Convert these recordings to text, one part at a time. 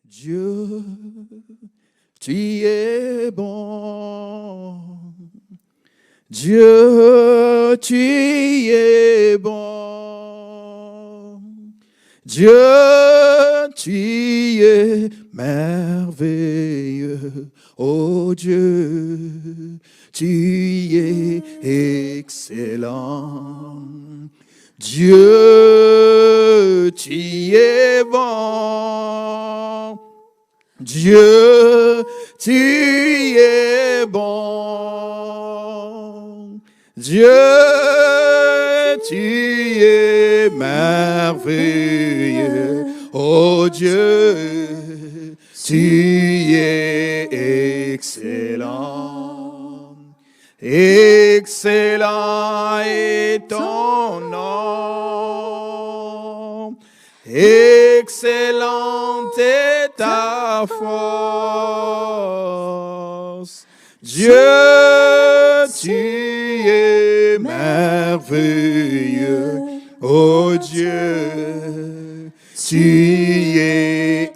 Dieu, tu es bon. Dieu, tu es bon. Dieu, tu es merveilleux. Oh Dieu, tu es excellent. Dieu, tu es bon. Dieu, tu es bon. Dieu, tu es merveilleux. Oh Dieu, tu es excellent. Excellent est ton nom. Excellente est ta force. Dieu, tu es merveilleux. Oh Dieu, tu es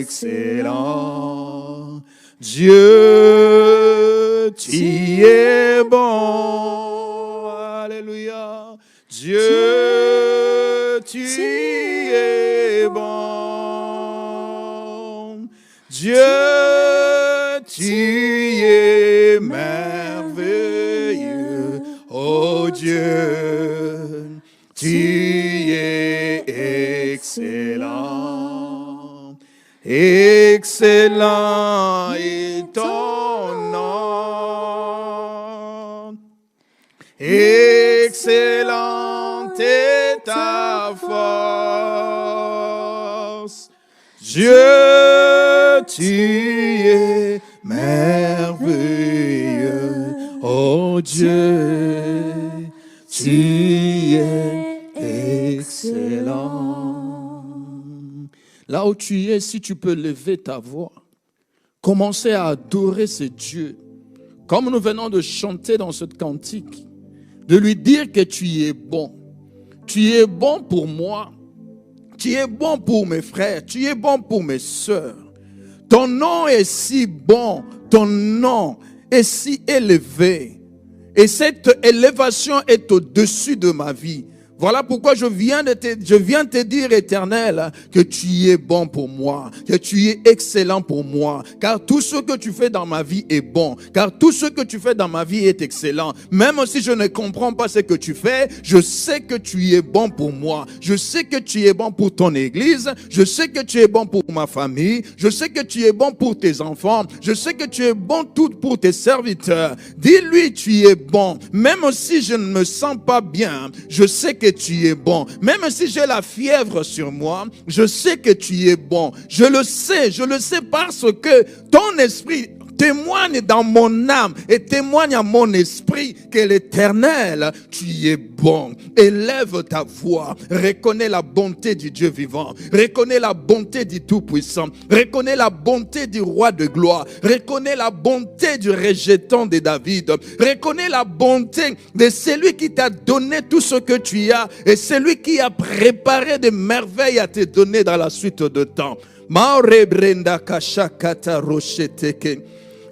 excellent. Dieu, tu es bon. Alléluia. Dieu, tu es bon. Dieu, tu es merveilleux. Oh Dieu, tu es excellent. Excellent est ton nom. Excellente est ta force. Dieu, tu es merveilleux. Oh Dieu, tu es excellent. Là où tu es, si tu peux lever ta voix, commencer à adorer ce Dieu, comme nous venons de chanter dans ce cantique, de lui dire que tu es bon. Tu es bon pour moi. Tu es bon pour mes frères. Tu es bon pour mes sœurs. Ton nom est si bon. Ton nom est si élevé. Et cette élévation est au-dessus de ma vie. Voilà pourquoi je viens te dire, Éternel, que tu es bon pour moi, que tu es excellent pour moi, car tout ce que tu fais dans ma vie est bon, car tout ce que tu fais dans ma vie est excellent. Même si je ne comprends pas ce que tu fais, je sais que tu es bon pour moi. Je sais que tu es bon pour ton église, je sais que tu es bon pour ma famille, je sais que tu es bon pour tes enfants, je sais que tu es bon tout pour tes serviteurs. Dis-lui, tu es bon. Même si je ne me sens pas bien, je sais que tu es bon. Même si j'ai la fièvre sur moi, je sais que tu es bon. Je le sais parce que ton esprit témoigne dans mon âme et témoigne à mon esprit que l'Éternel, tu es bon. Élève ta voix, reconnais la bonté du Dieu vivant, reconnais la bonté du Tout-Puissant, reconnais la bonté du Roi de gloire, reconnais la bonté du rejeton de David, reconnais la bonté de celui qui t'a donné tout ce que tu as et celui qui a préparé des merveilles à te donner dans la suite de temps. Maure brenda kashakata rocheteke.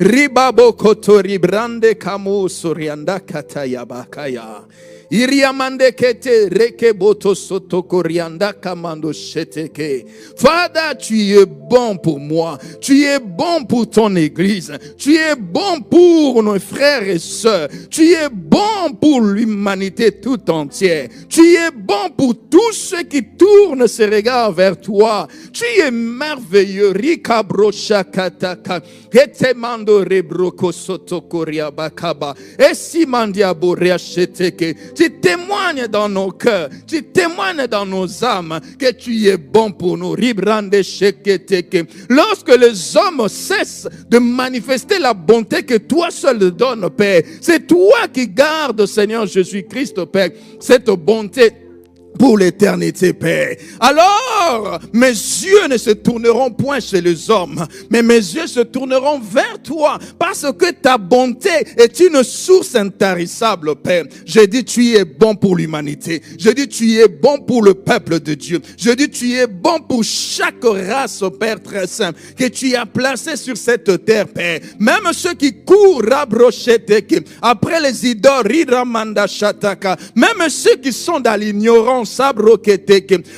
Ribabo kotori brande kamo sorianda kataya bakaya. Iriamande kete rekeboto soto korianda kamando sheteke. Father, tu es bon pour moi. Tu es bon pour ton église. Tu es bon pour nos frères et sœurs. Tu es bon pour l'humanité tout entière. Tu es bon pour tous ceux qui tournent ses regards vers toi. Tu es merveilleux. Rikabro shakataka. Etemando rebroko soto koria bakaba. Esimandiabo reacheteke. Tu témoignes dans nos cœurs, tu témoignes dans nos âmes que tu es bon pour nous. Lorsque les hommes cessent de manifester la bonté que toi seul donnes, Père, c'est toi qui gardes, Seigneur Jésus-Christ, Père, cette bonté. pour l'éternité, Père. Alors, mes yeux ne se tourneront point chez les hommes, mais mes yeux se tourneront vers toi, parce que ta bonté est une source intarissable, Père. Je dis, tu es bon pour l'humanité. Je dis, tu es bon pour le peuple de Dieu. Je dis, tu es bon pour chaque race, Père, très saint, que tu as placé sur cette terre, Père. Même ceux qui courent, après les idoles, même ceux qui sont dans l'ignorance,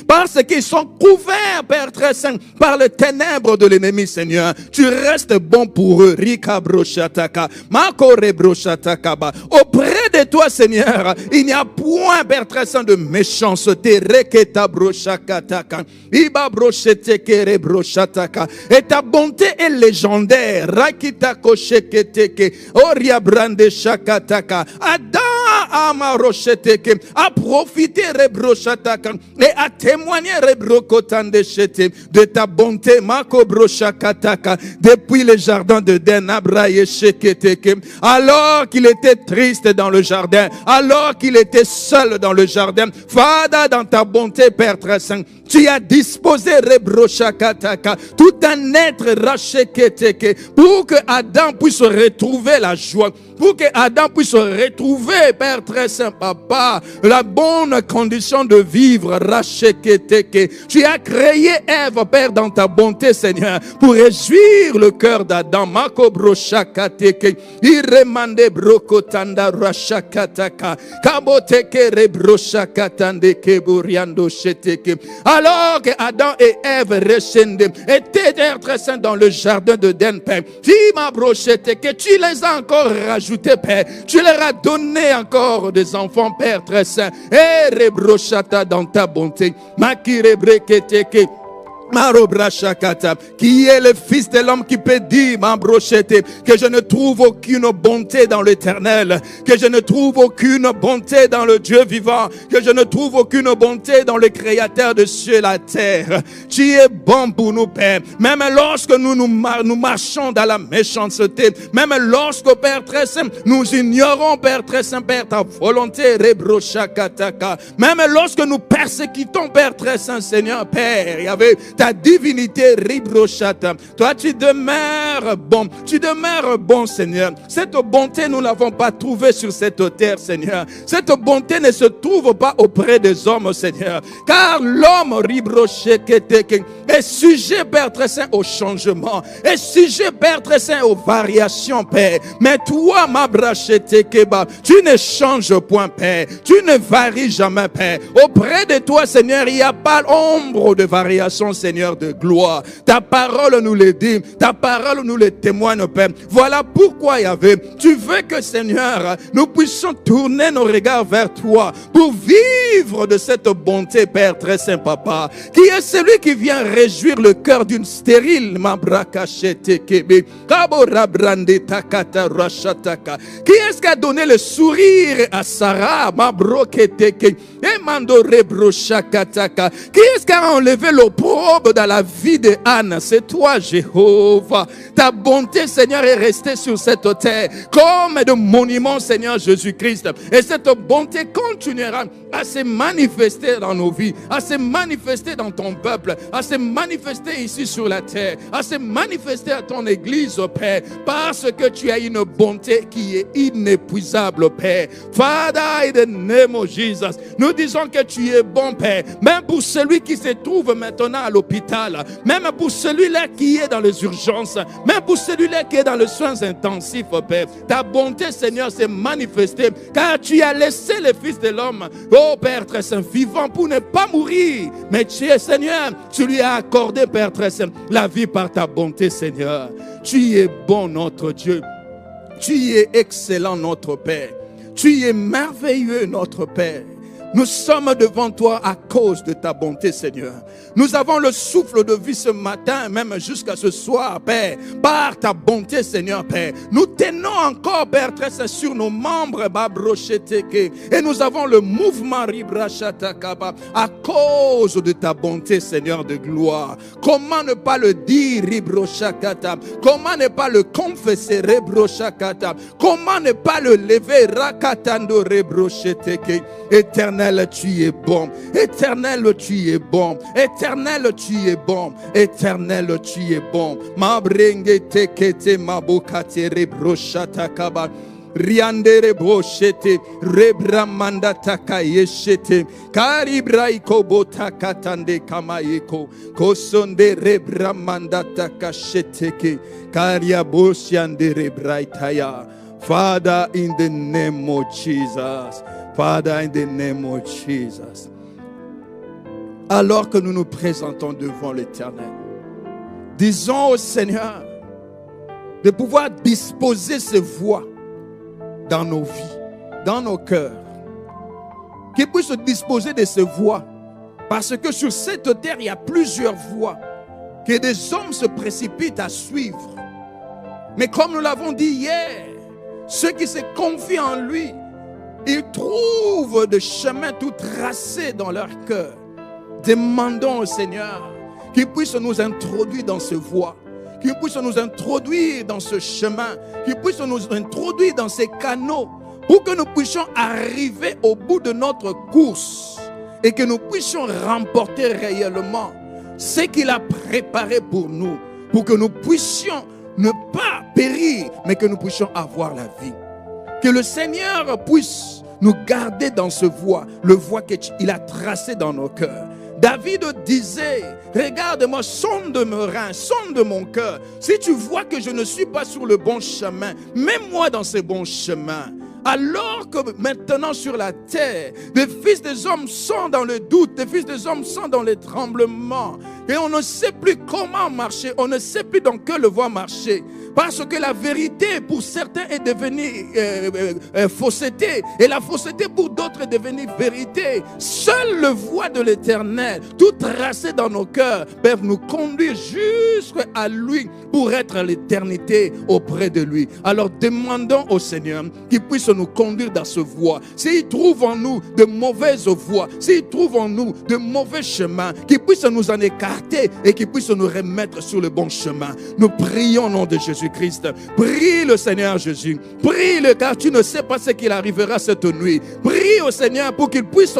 parce qu'ils sont couverts, Père très saint, par les ténèbres de l'ennemi, Seigneur. Tu restes bon pour eux. Auprès de toi, Seigneur, il n'y a point, Père très saint, de méchanceté. Et ta bonté est légendaire. Adam a profité et a témoigné de ta bonté depuis le jardin de Den. Alors qu'il était triste dans le jardin, alors qu'il était seul dans le jardin, Fada, dans ta bonté, Père très saint, tu as disposé tout un être racheteke pour que Adam puisse retrouver la joie, pour que Adam puisse retrouver, Père très saint, Papa, la bonne condition de vivre. Racheteke. Tu as créé Ève, Père, dans ta bonté, Seigneur, pour réjouir le cœur d'Adam. Mako broshakateke, iremande brokotanda rashakataka, kaboteke rebroshakatande keburiando sheteke. Alors que Adam et Ève étaient très saints dans le jardin de Den, Père, tu m'as brocheté, que tu les as encore rajoutés, Père. Tu leur as donné encore des enfants, Père très saint. Et rebrochata dans ta bonté. Makirebreketeke. Qui est le fils de l'homme qui peut dire, que je ne trouve aucune bonté dans l'Éternel, que je ne trouve aucune bonté dans le Dieu vivant, que je ne trouve aucune bonté dans le Créateur de cieux et la terre. Tu es bon pour nous, Père, même lorsque nous marchons dans la méchanceté, même lorsque, Père très saint, nous ignorons, Père très saint, Père, ta volonté, même lorsque nous persécutons, Père très saint, Seigneur, Père, il y avait ta divinité, ribrochata. Toi, tu demeures bon, Seigneur. Cette bonté, nous ne l'avons pas trouvée sur cette terre, Seigneur. Cette bonté ne se trouve pas auprès des hommes, Seigneur. Car l'homme, ribrocheketeke, est sujet, Père très saint, au changement. Est sujet, Père très saint, aux variations, Père. Mais toi, ma brachetekeba, tu ne changes point, Père. Tu ne varies jamais, Père. Auprès de toi, Seigneur, il n'y a pas l'ombre de variation, Seigneur de gloire. Ta parole nous le dit, ta parole nous le témoigne, Père. Voilà pourquoi, Yahvé, tu veux que, Seigneur, nous puissions tourner nos regards vers toi pour vivre de cette bonté, Père très saint, Papa, qui est celui qui vient réjouir le cœur d'une stérile, qui est-ce qui a donné le sourire à Sarah, qui est-ce qui a enlevé l'opprobre dans la vie de Anne? C'est toi, Jéhovah. Ta bonté, Seigneur, est restée sur cette terre comme de monument, Seigneur Jésus-Christ. Et cette bonté continuera à se manifester dans nos vies, à se manifester dans ton peuple, à se manifester ici sur la terre, à se manifester à ton église, Père, parce que tu as une bonté qui est inépuisable, Père. Father, in the name of Jesus, nous disons que tu es bon, Père, même pour celui qui se trouve maintenant à l'hôpital, même pour celui-là qui est dans les urgences, même pour celui-là qui est dans les soins intensifs, Père. Ta bonté, Seigneur, s'est manifestée, car tu as laissé le Fils de l'homme, oh Père très saint, vivant pour ne pas mourir. Mais tu es, Seigneur, tu lui as accordé, Père très saint, la vie par ta bonté, Seigneur. Tu es bon, notre Dieu. Tu es excellent, notre Père. Tu es merveilleux, notre Père. Nous sommes devant toi à cause de ta bonté, Seigneur. Nous avons le souffle de vie ce matin, même jusqu'à ce soir, Père, par ta bonté, Seigneur, Père. Nous tenons encore, Père, très saint, sur nos membres, et nous avons le mouvement Ribrachatakaba à cause de ta bonté, Seigneur de gloire. Comment ne pas le dire, Ribrochakata? Comment ne pas le confesser, Ribrochakata? Comment ne pas le lever, Rakatando Ribrocheteke? Éternel Éternel, tu es bon. Éternel, tu es bon. Éternel, tu es bon. Éternel, tu es bon. Ma brenge tekete mabokate rebroshata kaba. Riandere boshete rebramanda takayeshete karibraiko botakatande kamayeko kosonde rebramanda takasheteke karia boshiande rebraitaya. Father, in the name of Jesus. Father, in the name of Jesus. Alors que nous nous présentons devant l'Éternel, disons au Seigneur de pouvoir disposer ses voix dans nos vies, dans nos cœurs. Qu'il puisse se disposer de ses voix. Parce que sur cette terre, il y a plusieurs voies que des hommes se précipitent à suivre. Mais comme nous l'avons dit hier, ceux qui se confient en lui, ils trouvent des chemins tout tracés dans leur cœur. Demandons au Seigneur qu'il puisse nous introduire dans ces voies, qu'il puisse nous introduire dans ce chemin, qu'il puisse nous introduire dans ces canaux pour que nous puissions arriver au bout de notre course et que nous puissions remporter réellement ce qu'il a préparé pour nous, pour que nous puissions ne pas périr, mais que nous puissions avoir la vie. Que le Seigneur puisse nous garder dans ce voie, le voie qu'il a tracé dans nos cœurs. David disait, regarde-moi, sonde mes reins, sonde mon cœur. Si tu vois que je ne suis pas sur le bon chemin, mets-moi dans ce bon chemin. Alors que maintenant sur la terre, les fils des hommes sont dans le doute, les fils des hommes sont dans les tremblements. Et on ne sait plus comment marcher, on ne sait plus dans quelle voie marcher. Parce que la vérité pour certains est devenue fausseté. Et la fausseté pour d'autres est devenue vérité. Seule le voie de l'Éternel, tout tracé dans nos cœurs, peuvent nous conduire jusqu'à lui pour être à l'éternité auprès de lui. Alors demandons au Seigneur qu'il puisse nous conduire dans ce voie. S'il trouve en nous de mauvaises voies, s'il trouve en nous de mauvais chemins, qu'il puisse nous en écarter et qu'il puisse nous remettre sur le bon chemin. Nous prions au nom de Jésus-Christ. Prie le Seigneur Jésus. Prie-le car tu ne sais pas ce qu'il arrivera cette nuit. Prie au Seigneur pour qu'il puisse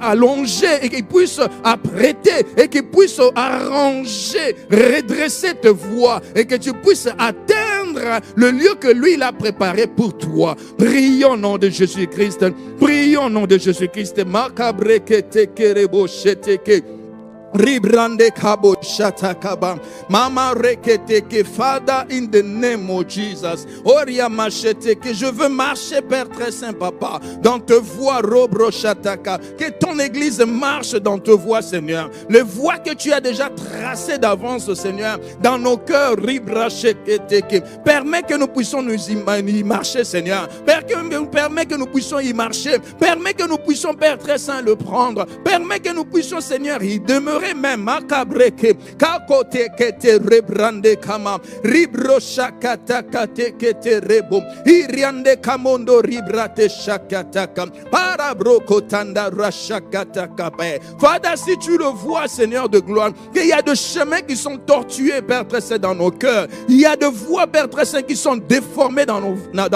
allonger et qu'il puisse apprêter et qu'il puisse arranger, redresser tes voies et que tu puisses atteindre le lieu que lui il a préparé pour toi. Prions au nom de Jésus-Christ. Prions au nom de Jésus-Christ. Ribrande kabo shatakaba mama rekete ke Father in the name of Jesus oria machete que je veux marcher Père très saint papa dans te voie robro shataka que ton église marche dans te voie Seigneur les voies que tu as déjà tracées d'avance Seigneur dans nos cœurs ribra shekete que permets que nous puissions y marcher Seigneur permets que nous puissions y marcher permets que nous puissions Père très saint le prendre permets que nous puissions Seigneur y demeurer même makabreke kakote kete rebrande kama ribro shakata kate kete rebo iriande kamondo ribrate shakata kam parabroko tanda rashakata kape. Father, si tu le vois Seigneur de gloire qu'il y a de chemins qui sont tortueux Père très saint dans nos cœurs, il y a de voies Père très saint qui sont déformées dans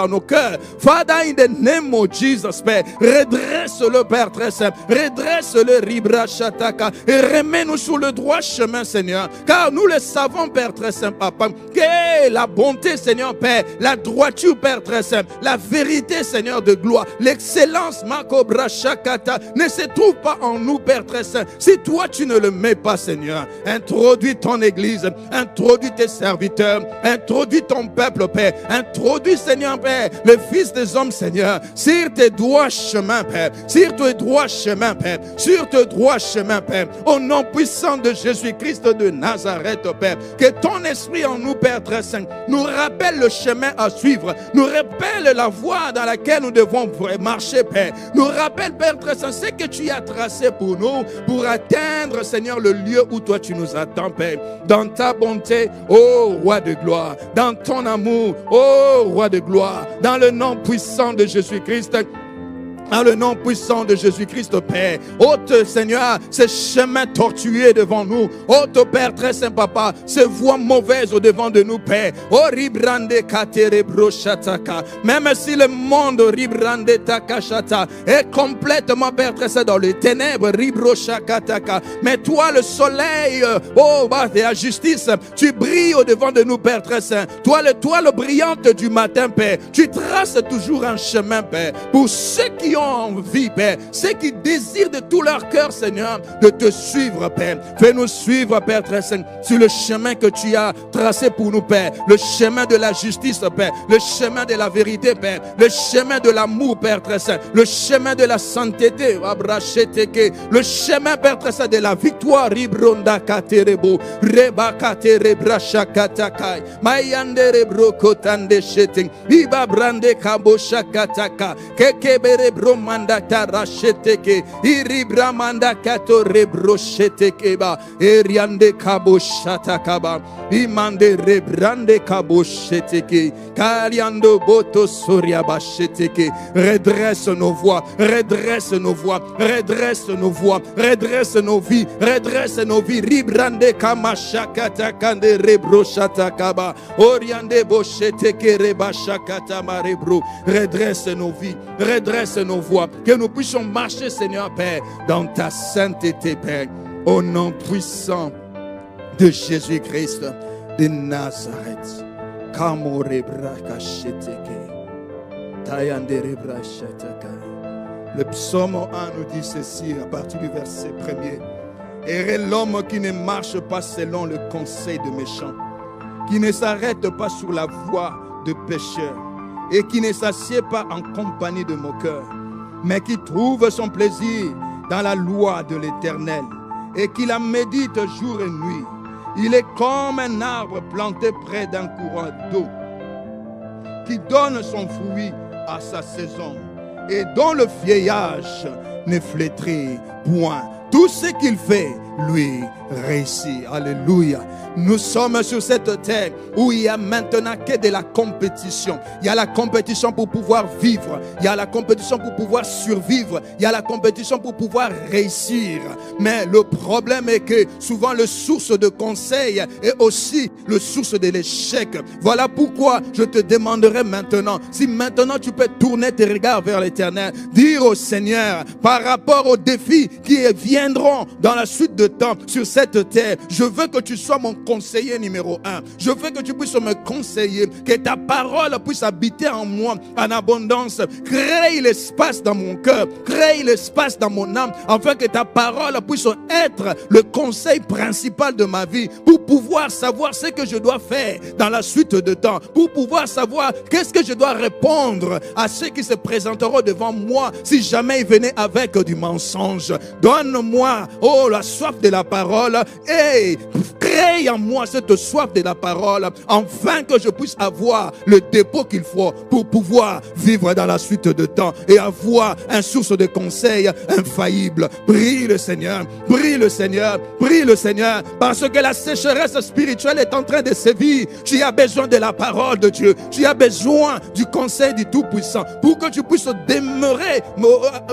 nos cœurs. Father, in the name of Jesus Père, redresse-le Père très saint, redresse-le ribra shataka et remets-nous sur le droit chemin Seigneur, car nous le savons Père très saint Papa, que la bonté Seigneur Père, la droiture Père très saint, la vérité Seigneur de gloire, l'excellence Makobra Shakata ne se trouve pas en nous Père très saint, si toi tu ne le mets pas Seigneur. Introduis ton église, introduis tes serviteurs, introduis ton peuple Père, introduis Seigneur Père, le fils des hommes Seigneur, sur tes droits chemins Père, sur tes droits chemins Père, sur tes droits chemins Père, au nom puissant de Jésus-Christ de Nazareth Père, que ton esprit en nous Père très saint nous rappelle le chemin à suivre, nous rappelle la voie dans laquelle nous devons marcher Père, nous rappelle Père très saint ce que tu as tracé pour nous, pour atteindre Seigneur le lieu où toi tu nous attends Père, dans ta bonté ô roi de gloire, dans ton amour ô roi de gloire, dans le nom puissant de Jésus-Christ. dans le nom puissant de Jésus-Christ, Père. Ôte, Seigneur, ces chemins tortueux devant nous. Ôte, Père, très saint Papa, ces voies mauvaises au devant de nous, Père. Oh, ribrande katerebro shataka. Même si le monde ribrande takashata est complètement, Père, très saint, dans les ténèbres, ribro shakataka. Mais toi, le soleil, oh, bah, de la justice, tu brilles au devant de nous, Père, très saint. Toi, l'étoile brillante du matin, Père. Tu traces toujours un chemin, Père, pour ceux qui ont envie, Père, ceux qui désirent de tout leur cœur, Seigneur, de te suivre, Père. Fais-nous suivre, Père très saint, sur le chemin que tu as tracé pour nous, Père. Le chemin de la justice, Père. Le chemin de la vérité, Père. Le chemin de l'amour, Père très saint. Le chemin de la sainteté, le chemin, Père très saint, de la victoire. Ribronda katerebo, reba katerebra shakatakai, mayande rebro kotande sheting, iba brande kabo shakataka, kekebere bromanda tarasheteke, iribra manda kato rebro shetekeba, eriande kabo shatakaba, imande rebrande kabo sheteke, kariando boto soriaba sheteke. Redresse nos voies, redresse nos voies, redresse nos voies, redresse nos vies, redresse nos vies. Ribrande kama shakata kande rebro shatakaba, oriande bosheteke reba shakata marebro. Redresse nos vies, redresse nos voies, que nous puissions marcher, Seigneur Père, dans ta sainteté, Père, au nom puissant de Jésus-Christ de Nazareth. Kamo rebra kasheteke, tayande rebra shataka. Le psaume 1 nous dit ceci à partir du verset 1er. Heureux l'homme qui ne marche pas selon le conseil de méchants, qui ne s'arrête pas sur la voie de pécheurs et qui ne s'assied pas en compagnie de moqueurs, mais qui trouve son plaisir dans la loi de l'Éternel et qui la médite jour et nuit. Il est comme un arbre planté près d'un courant d'eau qui donne son fruit à sa saison et dont le feuillage ne flétrit point. Tout ce qu'il fait, lui réussit. Alléluia. Nous sommes sur cette terre où il y a maintenant que de la compétition. Il y a la compétition pour pouvoir vivre. Il y a la compétition pour pouvoir survivre. Il y a la compétition pour pouvoir réussir. Mais le problème est que souvent le source de conseil est aussi le source de l'échec. Voilà pourquoi je te demanderai maintenant, si maintenant tu peux tourner tes regards vers l'Éternel, dire au Seigneur, par rapport aux défis qui viendront dans la suite de temps sur cette terre, je veux que tu sois mon conseiller numéro 1. Je veux que tu puisses me conseiller, que ta parole puisse habiter en moi en abondance. Crée l'espace dans mon cœur, crée l'espace dans mon âme, afin que ta parole puisse être le conseil principal de ma vie, pour pouvoir savoir ce que je dois faire dans la suite de temps, pour pouvoir savoir qu'est-ce que je dois répondre à ceux qui se présenteront devant moi si jamais ils venaient avec du mensonge. Donne-moi, oh, la soif de la parole, et crée en moi cette soif de la parole, afin que je puisse avoir le dépôt qu'il faut pour pouvoir vivre dans la suite de temps et avoir une source de conseil infaillible. Prie le Seigneur, prie le Seigneur, prie le Seigneur, parce que la sécheresse spirituelle est en train de sévir. Tu as besoin de la parole de Dieu, tu as besoin du conseil du Tout-Puissant pour que tu puisses demeurer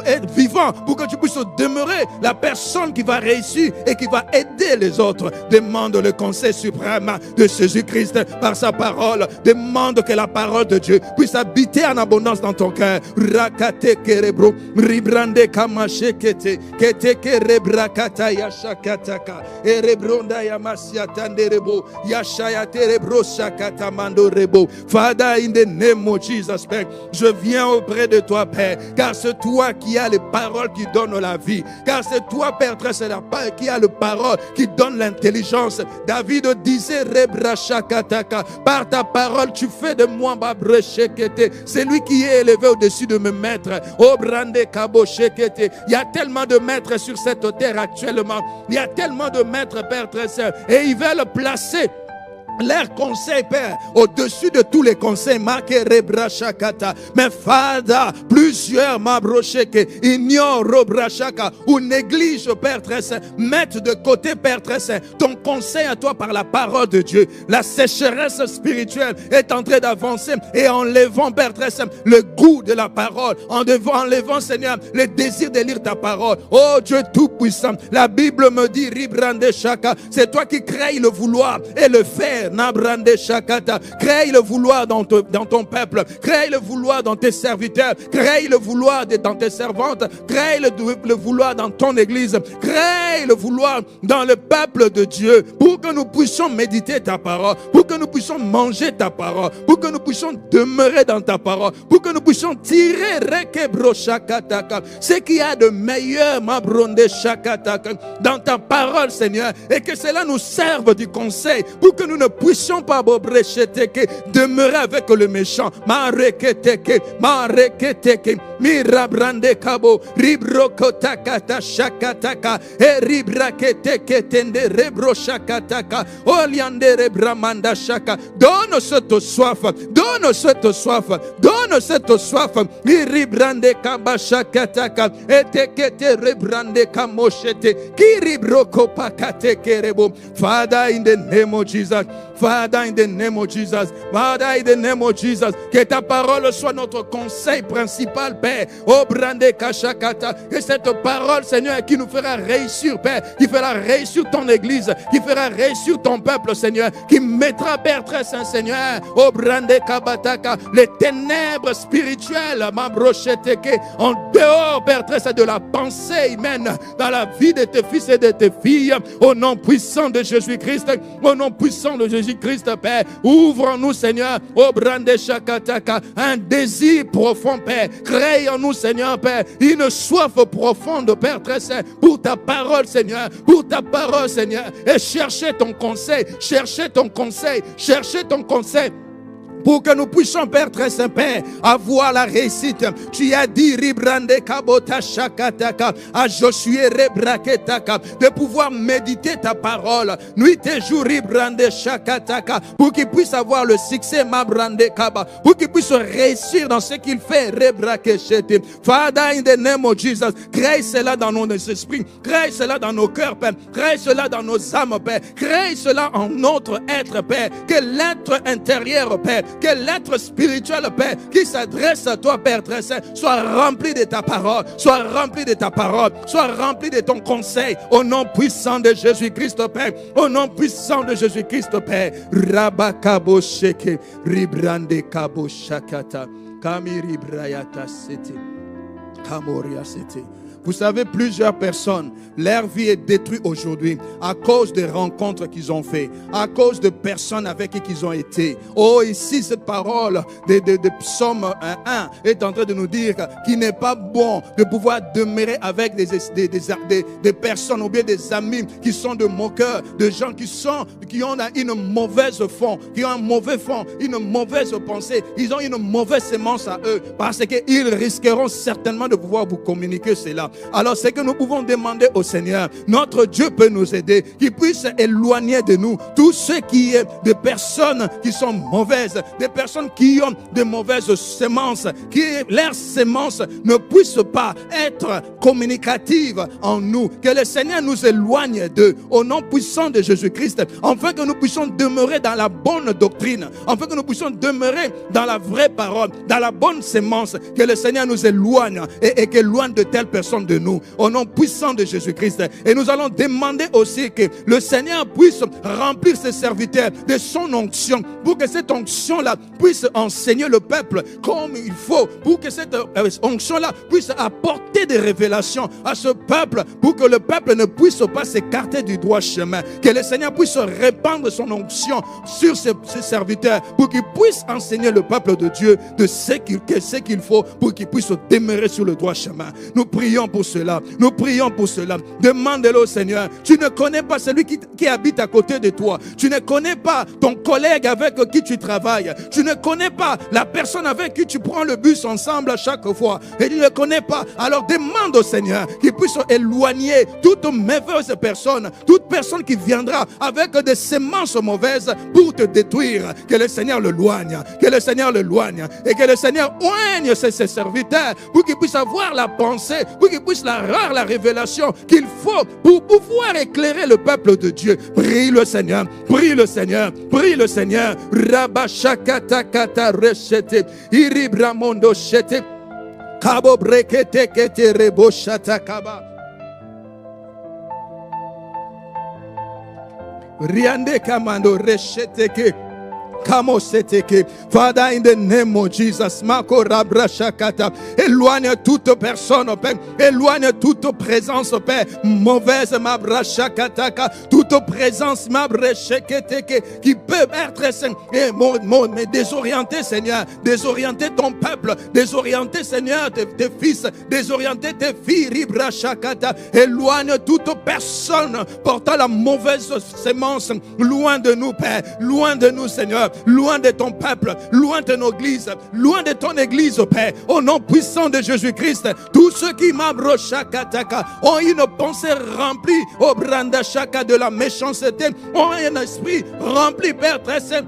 être vivant, pour que tu puisses demeurer la personne qui va réussir et qui va aider les autres. Demande le conseil suprême de Jésus-Christ par sa parole. Demande que la parole de Dieu puisse habiter en abondance dans ton cœur. Rakate kerebro, ribrande kamache kete, kete kerebra kata yashakataka, erebronda yamasia tanderebo, yashaya terebro shakata mando rebo. Father, in the name of Jesus, Père, je viens auprès de toi, Père, car c'est toi qui as les paroles qui donnent la vie, car c'est toi, Père, c'est la parole qui a le parole qui donne l'intelligence. David disait Rebrachakataka, par ta parole tu fais de moi Babrechekete, c'est lui qui est élevé au-dessus de mes maîtres. Oh Brande Kaboshekete, il y a tellement de maîtres sur cette terre actuellement, il y a tellement de maîtres, Père très saint, et ils veulent placer Leur conseil, Père, au-dessus de tous les conseils, mais Fada, plusieurs mabrocheke, ignorent Robrachaka, ou négligent, Père très saint, mettent de côté, Père très saint, ton conseil à toi par la parole de Dieu. La sécheresse spirituelle est en train d'avancer et enlevant, Père très saint, le goût de la parole, enlevant, Seigneur, le désir de lire ta parole. Oh Dieu Tout-Puissant, la Bible me dit, Ribrande Shaka, c'est toi qui crées le vouloir et le faire. Nabrande Shakata, crée le vouloir dans ton peuple, crée le vouloir dans tes serviteurs, crée le vouloir dans tes servantes, crée le vouloir dans ton église, crée le vouloir dans le peuple de Dieu, pour que nous puissions méditer ta parole, pour que nous puissions manger ta parole, pour que nous puissions demeurer dans ta parole, pour que nous puissions tirer ce qu'il y a de meilleur dans ta parole, Seigneur, et que cela nous serve du conseil, pour que nous ne puissions pas demeurer avec le méchant. Mirabrande kabo ribrokotakata shakataka e ribraketeke rebro shakataka oliande rebramanda shaka. Donne cette soif, donne cette soif, donne cette soif. Miribrande kaba shakataka et tekete rebrande kamoshete kiribroko pakate kerebo. Father, in the name of Jesus, Father, in the name of Jesus, Father, in the name of Jesus, que ta parole soit notre conseil principal, Père. Oh, brande kashakata, que cette parole, Seigneur, qui nous fera réussir, Père, qui fera réussir ton église, qui fera réussir ton peuple, Seigneur, qui mettra, Père très saint, Seigneur, oh, brande kabataka, les ténèbres spirituelles, ma brocheteke, en dehors, Père très saint, de la pensée humaine, dans la vie de tes fils et de tes filles, au nom puissant de Jésus-Christ, au nom puissant de Jésus-Christ, Père, ouvre-nous, Seigneur, oh, brande shakataka, un désir profond, Père, crée en nous, Seigneur, Père, une soif profonde, Père très saint, pour ta parole, Seigneur, pour ta parole, Seigneur, et chercher ton conseil, chercher ton conseil, chercher ton conseil. Pour que nous puissions, Père très saint, Père, avoir la réussite. Tu as dit, Ribrande Kabota Shakataka, à Josué Rebraketaka, de pouvoir méditer ta parole. Nuit et jour, Ribrande Shakataka, pour qu'il puisse avoir le succès, Mabrande Kaba, pour qu'il puisse réussir dans ce qu'il fait, Rebrakeshete. Father, in the name of Jesus, crée cela dans nos esprits, crée cela dans nos cœurs, Père, crée cela dans nos âmes, Père, crée cela en notre être, Père, que l'être intérieur, Père, que l'être spirituel, Père, qui s'adresse à toi, Père très saint, soit rempli de ta parole, soit rempli de ta parole, soit rempli de ton conseil, au nom puissant de Jésus-Christ, Père, au nom puissant de Jésus-Christ, Père. Rabakabo sheke, ribrande kabo shakata, kamiri brayata sete, kamoria sete. Vous savez, plusieurs personnes, leur vie est détruite aujourd'hui à cause des rencontres qu'ils ont fait, à cause de personnes avec qui ils ont été. Oh, ici, cette parole de Psaume 1 est en train de nous dire qu'il n'est pas bon de pouvoir demeurer avec des personnes ou bien des amis qui sont de moqueurs, de gens qui ont une mauvaise fond, qui ont un mauvais fond, une mauvaise pensée. Ils ont une mauvaise sémence à eux parce qu'ils risqueront certainement de pouvoir vous communiquer cela. Alors c'est que nous pouvons demander au Seigneur, notre Dieu peut nous aider, qu'il puisse éloigner de nous tout ce qui est de personnes qui sont mauvaises, des personnes qui ont de mauvaises sémences, qui leurs sémences ne puissent pas être communicatives en nous, que le Seigneur nous éloigne d'eux, au nom puissant de Jésus-Christ, afin que nous puissions demeurer dans la bonne doctrine, afin que nous puissions demeurer dans la vraie parole, dans la bonne sémence, que le Seigneur nous éloigne et qu'éloigne de telles personnes de nous, au nom puissant de Jésus-Christ. Et nous allons demander aussi que le Seigneur puisse remplir ses serviteurs de son onction, pour que cette onction-là puisse enseigner le peuple comme il faut, pour que cette onction-là puisse apporter des révélations à ce peuple, pour que le peuple ne puisse pas s'écarter du droit chemin, que le Seigneur puisse répandre son onction sur ses serviteurs, pour qu'ils puissent enseigner le peuple de Dieu de ce qu'il faut, pour qu'ils puissent demeurer sur le droit chemin. Nous prions, pour cela. Nous prions pour cela. Demande-le au Seigneur. Tu ne connais pas celui qui habite à côté de toi. Tu ne connais pas ton collègue avec qui tu travailles. Tu ne connais pas la personne avec qui tu prends le bus ensemble à chaque fois. Et tu ne connais pas. Alors demande au Seigneur qu'il puisse éloigner toute mauvaise personne, toute personne qui viendra avec des semences mauvaises pour te détruire. Que le Seigneur le loigne. Que le Seigneur le loigne. Et que le Seigneur oigne ses serviteurs pour qu'ils puissent avoir la pensée, pour qu'ils puissent avoir la révélation qu'il faut pour pouvoir éclairer le peuple de Dieu. Prie le Seigneur, prie le Seigneur, prie le Seigneur. Rabashakata kata reshete, iribramondo shete, kabo brekete kete reboshata kaba. Riande kamando reshete ke. Father, in the name of Jesus, éloigne toute personne, Père, éloigne toute présence, Père, mauvaise, toute présence, qui peut être désorienter, Seigneur, désorienter ton peuple, désorienter, Seigneur, tes fils, désorienter tes filles, éloigne toute personne portant la mauvaise sémence, loin de nous, Père, loin de nous, Seigneur, loin de ton peuple, loin de nos églises, loin de ton église, Père, au nom puissant de Jésus-Christ. Tous ceux qui ont une pensée remplie au brandachaka de la méchanceté, ont un esprit rempli, Père très saint,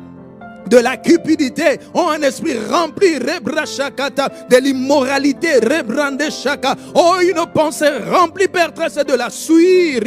de la cupidité, ont un esprit rempli de l'immoralité, ont une pensée remplie, Père très saint, de la souille,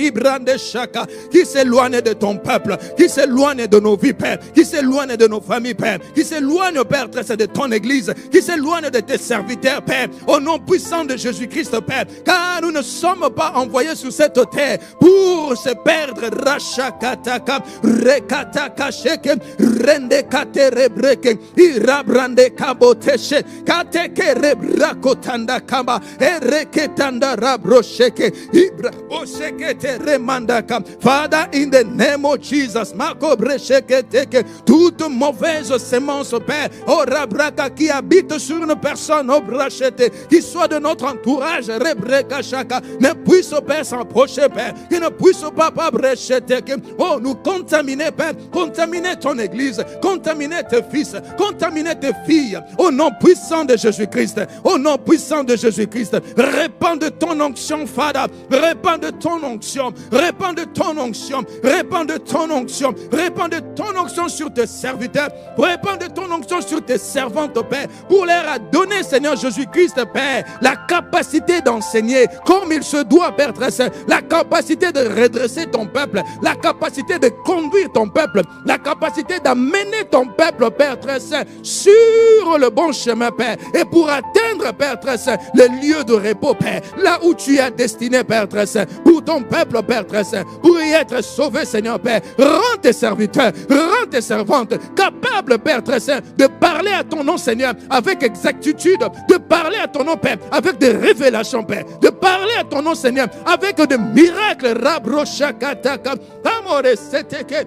qui s'éloigne de ton peuple, qui s'éloigne de nos vies, Père, qui s'éloigne de nos familles, Père, qui s'éloigne, Père très saint, de ton église, qui s'éloigne de tes serviteurs, Père, au nom puissant de Jésus-Christ, Père, car nous ne sommes pas envoyés sur cette terre pour se perdre. Rashakataka, rekataka sheke, rendeka terebreke, irabrande kaboteshe, kateke rebrakotanda kaba, ereketanda rabrosheke, ibra osheke teremandaka. Father, in the name of Jesus, makobresheke teke, toute mauvaise sémence, Père, oh rabraka, qui habite sur une personne, oh brachete, qui soit de notre entourage, rebreka shaka, ne puisse, Père, s'approcher, Père, qui ne puisse pas brechete, oh, nous contaminer, Père, contaminer ton église, contaminer tes fils, contaminer tes filles, au nom puissant de Jésus-Christ, au nom puissant de Jésus-Christ. Répands de ton onction, Father, répands de ton onction, répands de ton onction, répands de ton onction, répands de ton onction sur tes serviteurs, répands de ton onction sur tes servantes, Père, pour leur donner, Seigneur Jésus-Christ, Père, la capacité d'enseigner comme il se doit, Père très saint, la capacité de redresser ton peuple, la capacité de conduire ton peuple, la capacité d'amener ton peuple, Père très saint, sur le bon chemin, Père, et pour atteindre, Père très saint, les lieux de repos, Père, là où tu as destiné, Père très saint, pour ton peuple, Père très saint, pour y être sauvé, Seigneur, Père. Rends tes serviteurs, rends tes servantes capables, Père très saint, de parler à ton nom, Seigneur, avec exactitude, de parler à ton nom, Père, avec des révélations, Père, de parler à ton nom, Seigneur, avec des miracles. Rabroshakataka, amore seteke,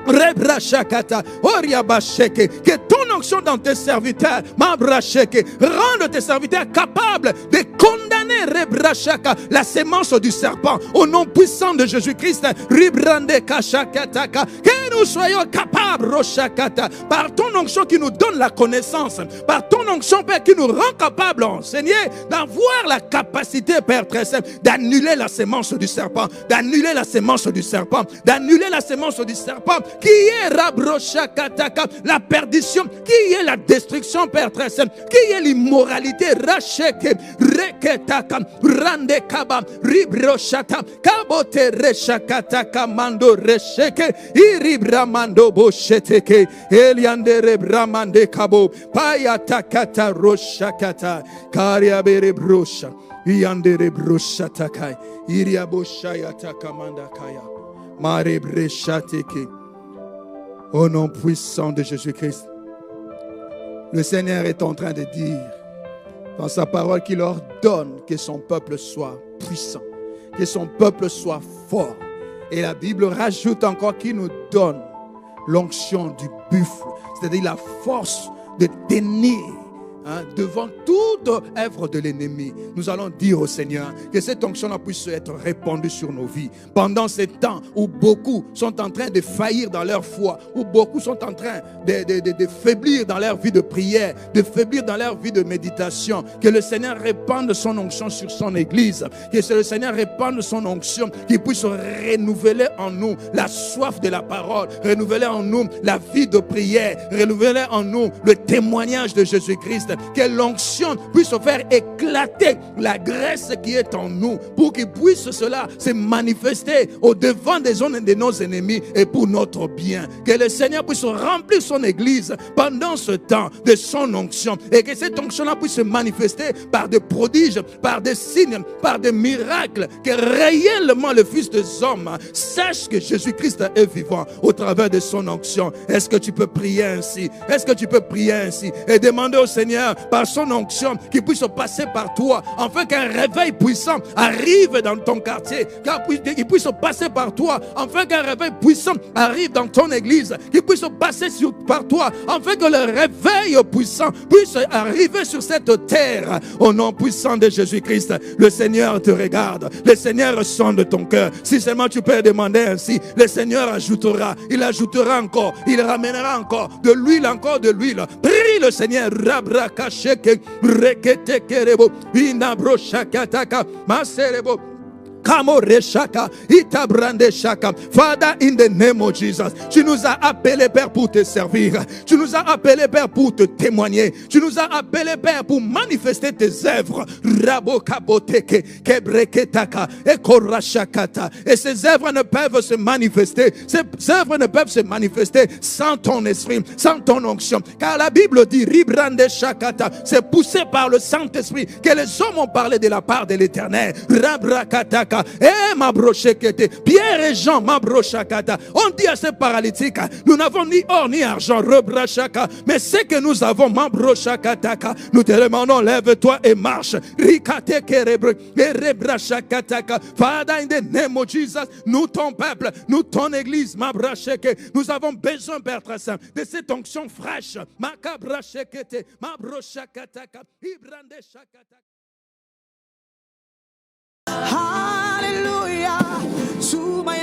Rebrachakata, Oriabasheke, que ton onction dans tes serviteurs, Mabracheke, rende tes serviteurs capables de condamner Rebrachaka, la sémence du serpent, au nom puissant de Jésus-Christ. Ribrande Kashakataka, que nous soyons capables, Roshakata, par ton onction qui nous donne la connaissance, par ton onction, Père, qui nous rend capables, enseigner, d'avoir la capacité, Père très saint, d'annuler la sémence du serpent, d'annuler la sémence du serpent, d'annuler la sémence du serpent, qui est Rabroshakataka, la perdition, qui est la destruction, Père très saint, qui est l'immoralité, Racheke, Reketaka, Randekaba, Ribroshata, Kabote Reshakataka, Mando Resheke, Iribramando Bosheteke, Eliandere Bramande Kabo, Payatakata Roshakata, Kariabere Brosha, Iandere Broshatakai, Iriaboshayataka Mandakaya, Mare Breshateke. Au nom puissant de Jésus-Christ, le Seigneur est en train de dire dans sa parole qu'il ordonne que son peuple soit puissant, que son peuple soit fort. Et la Bible rajoute encore qu'il nous donne l'onction du buffle, c'est-à-dire la force de tenir devant toute œuvre de l'ennemi. Nous allons dire au Seigneur que cette onction-là puisse être répandue sur nos vies. Pendant ces temps où beaucoup sont en train de faillir dans leur foi, où beaucoup sont en train de faiblir dans leur vie de prière, de faiblir dans leur vie de méditation, que le Seigneur répande son onction sur son Église, que le Seigneur répande son onction, qu'il puisse renouveler en nous la soif de la parole, renouveler en nous la vie de prière, renouveler en nous le témoignage de Jésus-Christ, que l'onction puisse faire éclater la graisse qui est en nous, pour qu'il puisse cela se manifester au devant des zones de nos ennemis et pour notre bien. Que le Seigneur puisse remplir son Église pendant ce temps de son onction, et que cette onction-là puisse se manifester par des prodiges, par des signes, par des miracles, que réellement le Fils des hommes sache que Jésus-Christ est vivant au travers de son onction. Est-ce que tu peux prier ainsi? Est-ce que tu peux prier ainsi et demander au Seigneur par son onction qu'il puisse passer par toi, afin qu'un réveil puissant arrive dans ton quartier, qu'il puisse passer par toi, afin qu'un réveil puissant arrive dans ton église, qu'il puisse passer par toi, afin que le réveil puissant puisse arriver sur cette terre. Au nom puissant de Jésus-Christ, le Seigneur te regarde, le Seigneur sonde ton cœur. Si seulement tu peux demander ainsi, le Seigneur ajoutera, il ajoutera encore, il ramènera encore de l'huile, encore de l'huile. Prie le Seigneur. Rabrakasheke reketekerebo inabro shakataka maserebo. Father, in the name of Jesus, tu nous as appelés, Père, pour te servir. Tu nous as appelés, Père, pour te témoigner. Tu nous as appelés, Père, pour manifester tes œuvres. Et ces œuvres ne peuvent se manifester. Ces œuvres ne peuvent se manifester sans ton esprit, sans ton onction. Car la Bible dit, c'est poussé par le Saint-Esprit que les hommes ont parlé de la part de l'Éternel. Pierre et Jean, on dit à ces paralytiques, nous n'avons ni or ni argent, mais ce que nous avons, nous te demandons, lève-toi et marche. Father, in the name of Jesus, nous ton peuple, nous ton église, nous avons besoin, Père très saint, de cette onction fraîche. Hallelujah to my